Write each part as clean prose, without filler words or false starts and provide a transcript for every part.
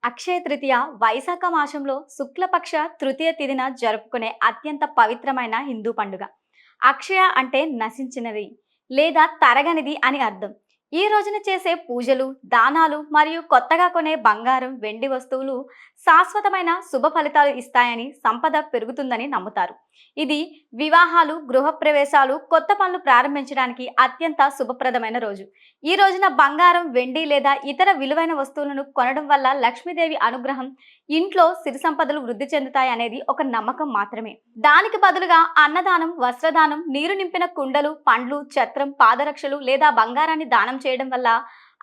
అక్షయ తృతీయ వైశాఖ మాసంలో శుక్లపక్ష తృతీయ తిథిన జరుపుకునే అత్యంత పవిత్రమైన హిందూ పండుగ. అక్షయ అంటే నశించినది లేదా తరగనిది అని అర్థం. ఈ రోజున చేసే పూజలు, దానాలు మరియు కొత్తగా కొనే బంగారం, వెండి వస్తువులు శాశ్వతమైన శుభ ఫలితాలు ఇస్తాయని, సంపద పెరుగుతుందని నమ్ముతారు. ఇది వివాహాలు, గృహప్రవేశాలు, కొత్త పనులు ప్రారంభించడానికి అత్యంత శుభప్రదమైన రోజు. ఈ రోజున బంగారం, వెండి లేదా ఇతర విలువైన వస్తువులను కొనడం వల్ల లక్ష్మీదేవి అనుగ్రహం, ఇంట్లో సిరి సంపదలు వృద్ధి చెందుతాయి అనేది ఒక నమ్మకం మాత్రమే. దానికి బదులుగా అన్నదానం, వస్త్రదానం, నీరు నింపిన కుండలు, పండ్లు, ఛత్రం, పాదరక్షలు లేదా బంగారాన్ని దానం చేయడం వల్ల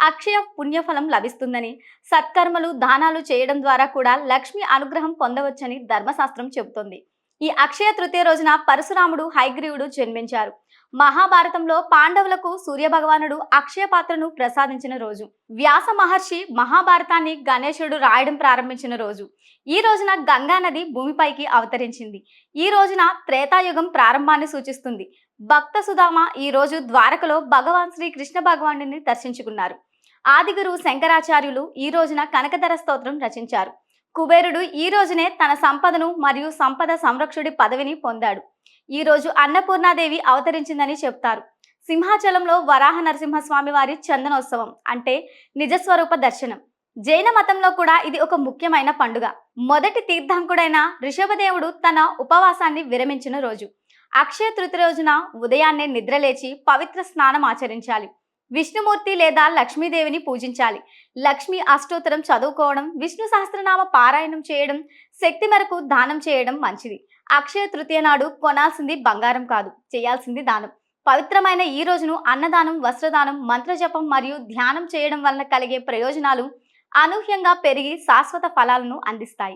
అక్షయ పుణ్యఫలం లభిస్తుందని, సత్కర్మలు, దానాలు చేయడం ద్వారా కూడా లక్ష్మి అనుగ్రహం పొందవచ్చని ధర్మశాస్త్రం చెబుతోంది. ఈ అక్షయ తృతీయ రోజున పరశురాముడు, హయగ్రీవుడు జన్మించారు. మహాభారతంలో పాండవులకు సూర్యభగవానుడు అక్షయ పాత్రను ప్రసాదించిన రోజు. వ్యాస మహర్షి మహాభారతాన్ని గణేశుడు రాయడం ప్రారంభించిన రోజు. ఈ రోజున గంగా నది భూమిపైకి అవతరించింది. ఈ రోజున త్రేతాయుగం ప్రారంభాన్ని సూచిస్తుంది. భక్త సుధామ ఈ రోజు ద్వారకలో భగవాన్ శ్రీ కృష్ణ భగవానుడిని దర్శించుకున్నారు. ఆదిగురు శంకరాచార్యులు ఈ రోజున కనకధర స్తోత్రం రచించారు. కుబేరుడు ఈ రోజునే తన సంపదను మరియు సంపద సంరక్షుడి పదవిని పొందాడు. ఈ రోజు అన్నపూర్ణాదేవి అవతరించిందని చెప్తారు. సింహాచలంలో వరాహ నరసింహస్వామి వారి చందనోత్సవం అంటే నిజస్వరూప దర్శనం. జైన మతంలో కూడా ఇది ఒక ముఖ్యమైన పండుగ. మొదటి తీర్థంకుడైన ఋషభదేవుడు తన ఉపవాసాన్ని విరమించిన రోజు. అక్షయ తృతీయ రోజున ఉదయాన్నే నిద్రలేచి పవిత్ర స్నానం ఆచరించాలి. విష్ణుమూర్తి లేదా లక్ష్మీదేవిని పూజించాలి. లక్ష్మీ అష్టోత్తరం చదువుకోవడం, విష్ణు సహస్రనామ పారాయణం చేయడం, శక్తి మేరకు దానం చేయడం మంచిది. అక్షయ తృతీయ నాడు కొనాల్సింది బంగారం కాదు, చేయాల్సింది దానం. పవిత్రమైన ఈ రోజును అన్నదానం, వస్త్రదానం, మంత్రజపం మరియు ధ్యానం చేయడం వలన కలిగే ప్రయోజనాలు అనూహ్యంగా పెరిగి శాశ్వత ఫలాలను అందిస్తాయి.